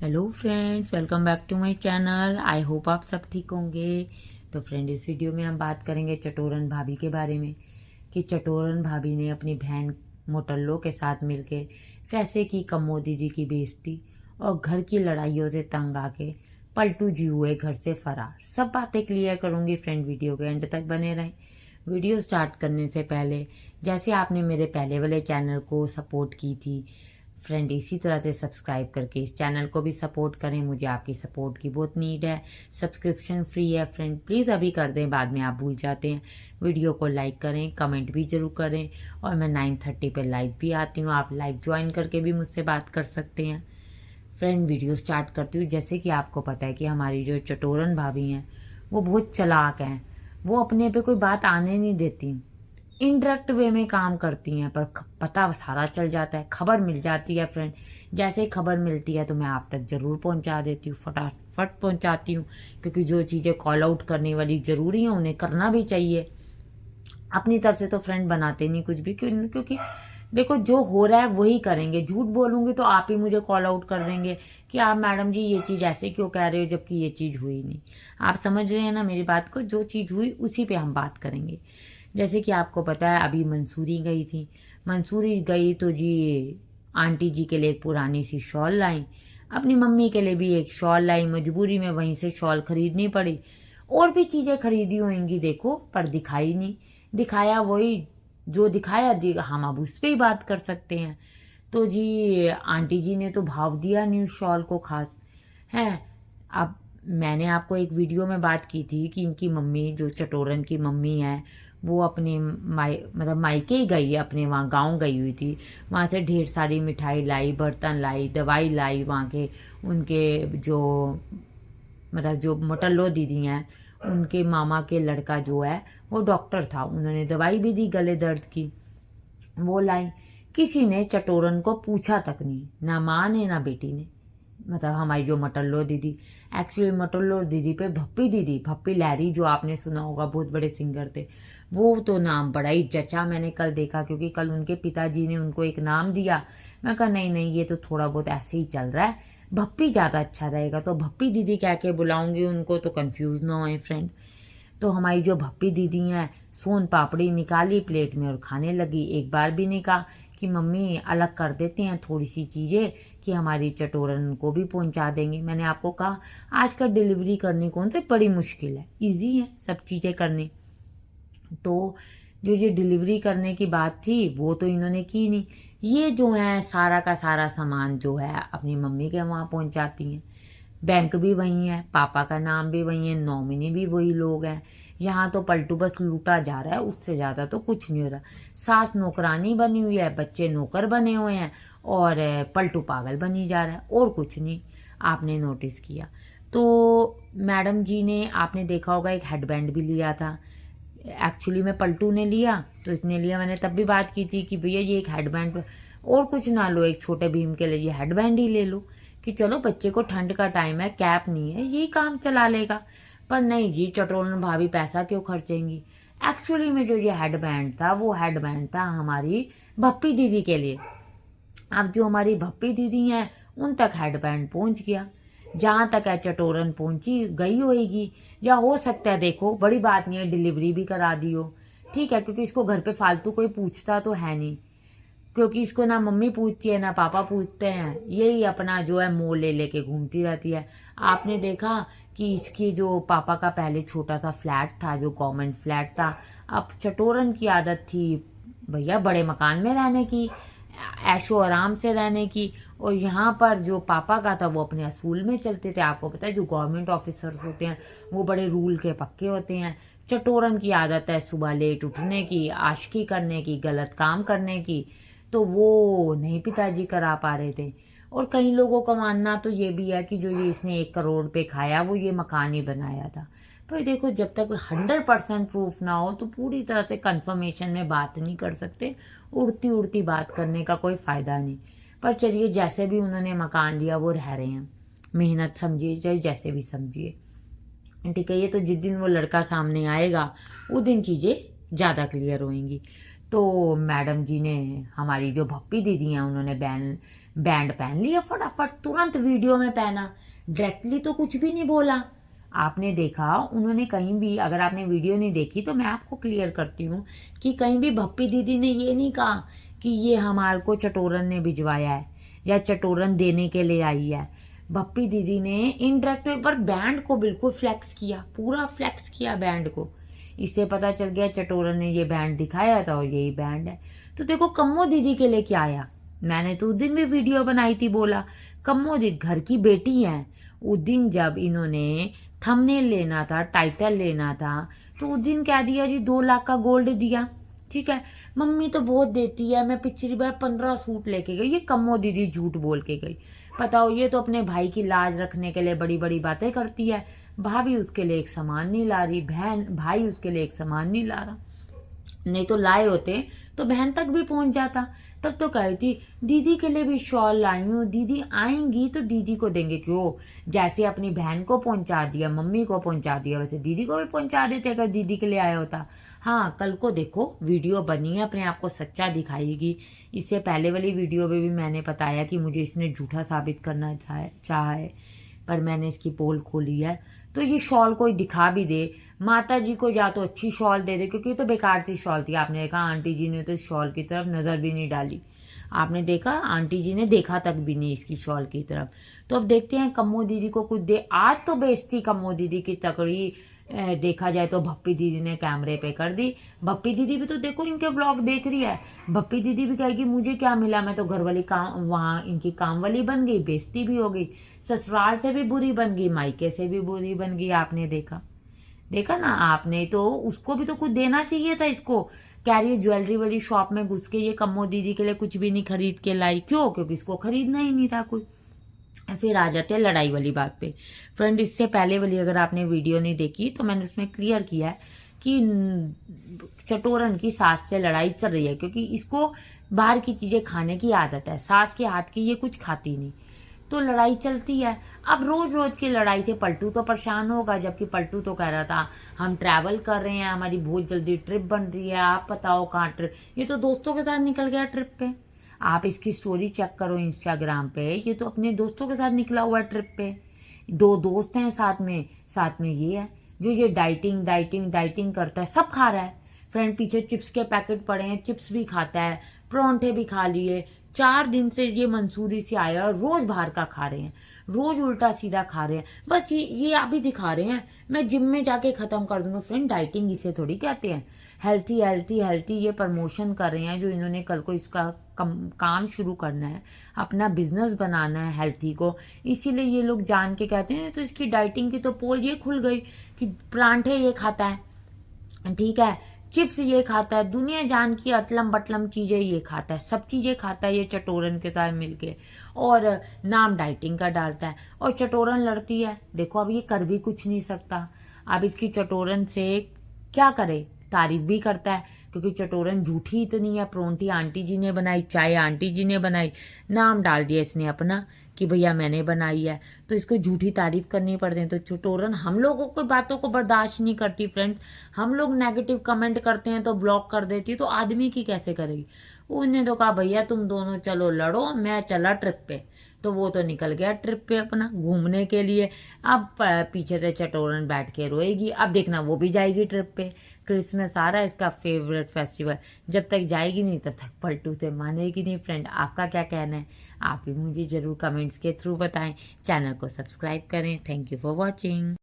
Hello friends, welcome back to my channel. I hope आप सब ठीक होंगे। तो फ्रेंड, इस वीडियो में हम बात करेंगे चटोरन भाभी के बारे में कि चटोरन भाभी ने अपनी बहन मोटल्लो के साथ मिलके कैसे की कम्मो दीदी की बेइज्जती और घर की लड़ाइयों से तंग आके पलटू जी हुए घर से फरार। सब बातें क्लियर करूंगी फ्रेंड, वीडियो के एंड तक बने रहें। वीडियो स्टार्ट करने से पहले जैसे आपने मेरे पहले वाले चैनल को सपोर्ट की थी फ्रेंड, इसी तरह से सब्सक्राइब करके इस चैनल को भी सपोर्ट करें। मुझे आपकी सपोर्ट की बहुत नीड है। सब्सक्रिप्शन फ्री है फ्रेंड, प्लीज़ अभी कर दें, बाद में आप भूल जाते हैं। वीडियो को लाइक करें, कमेंट भी ज़रूर करें। और मैं 9:30 पे लाइव भी आती हूँ, आप लाइव ज्वाइन करके भी मुझसे बात कर सकते हैं। फ्रेंड, वीडियो स्टार्ट करती हूँ। जैसे कि आपको पता है कि हमारी जो चटोरन भाभी हैं वो बहुत चालाक हैं। वो अपने पे कोई बात आने नहीं देती, इनडायरेक्ट वे में काम करती हैं, पर पता सारा चल जाता है, खबर मिल जाती है फ्रेंड। जैसे ही खबर मिलती है तो मैं आप तक ज़रूर पहुंचा देती हूँ, फटाफट पहुंचाती हूँ। क्योंकि जो चीज़ें कॉल आउट करने वाली ज़रूरी हैं उन्हें करना भी चाहिए। अपनी तरफ से तो फ्रेंड बनाते नहीं कुछ भी, क्योंकि देखो, जो हो रहा है वही करेंगे। झूठ बोलूँगी तो आप ही मुझे कॉल आउट कर देंगे कि आप मैडम जी ये चीज़ ऐसे क्यों कह रहे हो, जबकि ये चीज़ हुई नहीं। आप समझ रहे हैं ना मेरी बात को? जो चीज़ हुई उसी पे हम बात करेंगे। जैसे कि आपको पता है, अभी मंसूरी गई थी। मंसूरी गई तो जी आंटी जी के लिए एक पुरानी सी शॉल लाई, अपनी मम्मी के लिए भी एक शॉल लाई। मजबूरी में वहीं से शॉल खरीदनी पड़ी। और भी चीज़ें खरीदी होंगी देखो, पर दिखाई नहीं। दिखाया वही जो दिखाया, हम अब उस पर ही बात कर सकते हैं। तो जी आंटी जी ने तो भाव दिया नहीं उस शॉल को खास है। अब मैंने आपको एक वीडियो में बात की थी कि इनकी मम्मी, जो चटोरन की मम्मी है, वो अपने मायके ही गई है, अपने वहाँ गांव गई हुई थी। वहाँ से ढेर सारी मिठाई लाई, बर्तन लाई, दवाई लाई। वहाँ के उनके जो जो मोटल्लो दीदी हैं, उनके मामा के लड़का जो है वो डॉक्टर था, उन्होंने दवाई भी दी गले दर्द की, वो लाई। किसी ने चटोरन को पूछा तक नहीं, ना माँ ने ना बेटी ने। हमारी जो मटल्लो दीदी, एक्चुअली मटल्लो दीदी पे भप्पी दीदी, भप्पी लहरी जो आपने सुना होगा, बहुत बड़े सिंगर थे, वो तो नाम बड़ा ही जचा। मैंने कल देखा, क्योंकि कल उनके पिताजी ने उनको एक नाम दिया। मैं कहा नहीं नहीं, ये तो थोड़ा बहुत ऐसे ही चल रहा है, भप्पी ज़्यादा अच्छा रहेगा। तो भप्पी दीदी कह के बुलाऊंगी उनको, तो कंफ्यूज ना होए फ्रेंड। तो हमारी जो भप्पी दीदी हैं, सोन पापड़ी निकाली प्लेट में और खाने लगी। एक बार भी नहीं कहा कि मम्मी अलग कर देते हैं थोड़ी सी चीज़ें कि हमारी चटोरन को भी पहुंचा देंगे। मैंने आपको कहा आजकल डिलीवरी करनी कौन सी बड़ी मुश्किल है, इजी है सब चीज़ें करनी। तो जो ये डिलीवरी करने की बात थी वो तो इन्होंने की नहीं। ये जो है सारा का सारा सामान जो है अपनी मम्मी के वहाँ पहुँचाती हैं। बैंक भी वही है, पापा का नाम भी वही है, नॉमिनी भी वही लोग हैं। यहाँ तो पलटू बस लूटा जा रहा है, उससे ज़्यादा तो कुछ नहीं हो रहा। सास नौकरानी बनी हुई है, बच्चे नौकर बने हुए हैं, और पलटू पागल बनी जा रहा है, और कुछ नहीं। आपने नोटिस किया तो मैडम जी ने, आपने देखा होगा, एक हेडबैंड भी लिया था। एक्चुअली में पलटू ने लिया तो इसने लिया, मैंने तब भी बात की थी कि भैया ये एक हेडबैंड और कुछ ना लो, एक छोटे भीम के लिए ये हेडबैंड ही ले लो, कि चलो बच्चे को ठंड का टाइम है, कैप नहीं है, यही काम चला लेगा। पर नहीं जी, चटोरन भाभी पैसा क्यों खर्चेंगी। एक्चुअली में जो ये हेडबैंड था वो हेडबैंड था हमारी भप्पी दीदी के लिए। अब जो हमारी भप्पी दीदी हैं उन तक हेडबैंड पहुंच गया। जहाँ तक है चटोरन पहुंची गई होएगी, या हो सकता है, देखो बड़ी बात नहीं है, डिलीवरी भी करा दी हो, ठीक है, क्योंकि इसको घर पे फालतू कोई पूछता तो है नहीं। क्योंकि इसको ना मम्मी पूछती है ना पापा पूछते हैं, यही अपना जो है मोह ले लेके घूमती रहती है। आपने देखा कि इसकी जो पापा का पहले छोटा सा फ्लैट था, जो गवर्नमेंट फ्लैट था, अब चटोरन की आदत थी भैया बड़े मकान में रहने की, ऐशो आराम से रहने की। और यहाँ पर जो पापा का था वो अपने असूल में चलते थे। आपको पता है जो गवर्नमेंट ऑफिसर्स होते हैं वो बड़े रूल के पक्के होते हैं। चटोरन की आदत है सुबह लेट उठने की, आशिकी करने की, गलत काम करने की। तो वो नहीं पिताजी करा पा रहे थे। और कई लोगों का मानना तो ये भी है कि जो ये इसने 1 करोड़ पे खाया वो ये मकान ही बनाया था। पर देखो, जब तक 100% प्रूफ ना हो तो पूरी तरह से कंफर्मेशन में बात नहीं कर सकते। उड़ती उड़ती बात करने का कोई फ़ायदा नहीं। पर चलिए, जैसे भी उन्होंने मकान लिया वो रह रहे हैं, मेहनत समझिए चाहे जैसे भी समझिए, ठीक है। ये तो जिस दिन वो लड़का सामने आएगा उस दिन चीज़ें ज़्यादा क्लियर होंगी। तो मैडम जी ने, हमारी जो भप्पी दीदी हैं, उन्होंने बैंड पहन लिया फटाफट, तुरंत वीडियो में पहना, डायरेक्टली तो कुछ भी नहीं बोला। आपने देखा उन्होंने कहीं भी, अगर आपने वीडियो नहीं देखी तो मैं आपको क्लियर करती हूँ कि कहीं भी भप्पी दीदी ने ये नहीं कहा कि ये हमारे को चटोरन ने भिजवाया है या चटोरन देने के लिए आई है। भप्पी दीदी ने इनडायरेक्ट पर बैंड को बिल्कुल फ्लेक्स किया, पूरा फ्लेक्स किया बैंड को। इससे पता चल गया चटोरन ने ये बैंड दिखाया था और यही बैंड है। तो देखो कम्मो दीदी के लिए क्या आया, मैंने तो उस दिन भी वीडियो बनाई थी, बोला कम्मो दीदी घर की बेटी है। उस दिन जब इन्होंने थंबनेल लेना था, टाइटल लेना था, तो उस दिन क्या दिया जी, 2 लाख का गोल्ड दिया। ठीक है, मम्मी तो बहुत देती है, मैं पिछली बार 15 सूट लेके गई। ये कम्मो दीदी झूठ बोल के गई। बताओ, ये तो अपने भाई की लाज रखने के लिए बड़ी बड़ी बातें करती है। भाभी उसके लिए एक सामान नहीं ला रही, बहन भाई उसके लिए एक सामान नहीं ला रहा, नहीं तो लाए होते तो बहन तक भी पहुंच जाता। तब तो कही थी दीदी के लिए भी शॉल लाई हूँ, दीदी आएंगी तो दीदी को देंगे। क्यों, जैसे अपनी बहन को पहुंचा दिया, मम्मी को पहुंचा दिया, वैसे दीदी को भी पहुंचा देते अगर दीदी के लिए आया होता। हाँ, कल को देखो वीडियो बनी है, अपने आप को सच्चा दिखाएगी। इससे पहले वाली वीडियो में भी मैंने बताया कि मुझे इसने झूठा साबित करना चाहा है, पर मैंने इसकी पोल खोली है। तो ये शॉल कोई दिखा भी दे, माता जी को या तो अच्छी शॉल दे दे, क्योंकि ये तो बेकार सी शॉल थी। आपने देखा आंटी जी ने तो शॉल की तरफ नज़र भी नहीं डाली। आपने देखा आंटी जी ने देखा तक भी नहीं इसकी शॉल की तरफ। तो अब देखते हैं कम्मो दीदी को कुछ दे। आज तो बेइज्जती कम्मो दीदी की तकड़ी देखा जाए तो भप्पी दीदी ने कैमरे पे कर दी। भप्पी दीदी भी तो देखो इनके व्लॉग देख रही है। भप्पी दीदी भी कहेगी मुझे क्या मिला, मैं तो घर वाली काम, वहाँ इनकी काम वाली बन गई, बेइज्जती भी हो गई, ससुराल से भी बुरी बन गई, मायके से भी बुरी बन गई। आपने देखा ना आपने, तो उसको भी तो कुछ देना चाहिए था इसको। कह रही है ज्वेलरी वाली शॉप में घुस के ये कम्मो दीदी के लिए कुछ भी नहीं खरीद के लाई। क्यों, क्योंकि इसको खरीदना ही नहीं था कुछ। फिर आ जाते हैं लड़ाई वाली बात पे। फ्रेंड, इससे पहले वाली अगर आपने वीडियो नहीं देखी तो मैंने उसमें क्लियर किया है कि चटोरन की सास से लड़ाई चल रही है, क्योंकि इसको बाहर की चीज़ें खाने की आदत है, सास के हाथ की ये कुछ खाती नहीं, तो लड़ाई चलती है। अब रोज रोज की लड़ाई से पलटू तो परेशान होगा, जबकि पलटू तो कह रहा था हम ट्रैवल कर रहे हैं, हमारी बहुत जल्दी ट्रिप बन रही है, आप बताओ कहाँ ट्रिप। ये तो दोस्तों के साथ निकल गया ट्रिप पे। आप इसकी स्टोरी चेक करो इंस्टाग्राम पे, ये तो अपने दोस्तों के साथ निकला हुआ ट्रिप पे। 2 दोस्त हैं साथ में ये है जो ये डाइटिंग डाइटिंग डाइटिंग करता है, सब खा रहा है। फ्रेंड, पीछे चिप्स के पैकेट पड़े हैं, चिप्स भी खाता है, परांठे भी खा लिए। 4 दिन से ये मंसूरी से आया, रोज बाहर का खा रहे हैं, रोज उल्टा सीधा खा रहे हैं। बस ये अभी दिखा रहे हैं मैं जिम में जाके खत्म कर दूंगा। फ्रेंड, डाइटिंग इसे थोड़ी कहते हैं। हेल्थी हेल्थी हेल्थी ये प्रमोशन कर रहे हैं, जो इन्होंने कल को इसका काम शुरू करना है, अपना बिजनेस बनाना है हेल्थी को, इसीलिए ये लोग जान के कहते हैं। तो इसकी डाइटिंग की तो पोल ये खुल गई कि परांठे ये खाता है, ठीक है, चिप्स ये खाता है, दुनिया जान की अतलम बटलम चीज़ें ये खाता है, सब चीज़ें खाता है ये चटोरन के साथ मिलके, और नाम डाइटिंग का डालता है। और चटोरन लड़ती है, देखो अब ये कर भी कुछ नहीं सकता। अब इसकी चटोरन से क्या करे, तारीफ भी करता है, क्योंकि चटोरन झूठी इतनी है। परोंठी आंटी जी ने बनाई, चाय आंटी जी ने बनाई, नाम डाल दिया इसने अपना कि भैया मैंने बनाई है, तो इसको झूठी तारीफ करनी पड़ती है। तो चटोरन हम लोगों को बातों को बर्दाश्त नहीं करती। फ्रेंड्स, हम लोग नेगेटिव कमेंट करते हैं तो ब्लॉक कर देती, तो आदमी की कैसे करेगी। उन्होंने तो कहा भैया तुम दोनों चलो लड़ो, मैं चला ट्रिप पे। तो वो तो निकल गया ट्रिप पे अपना घूमने के लिए। अब पीछे से चटोरन बैठ के रोएगी। अब देखना वो भी जाएगी ट्रिप पे। क्रिसमस आ रहा है, इसका फेवरेट फेस्टिवल, जब तक जाएगी नहीं तब तक पलटू से मानेगी नहीं। फ्रेंड, आपका क्या कहना है, आप भी मुझे ज़रूर कमेंट्स के थ्रू बताएं। चैनल को सब्सक्राइब करें। Thank you for watching.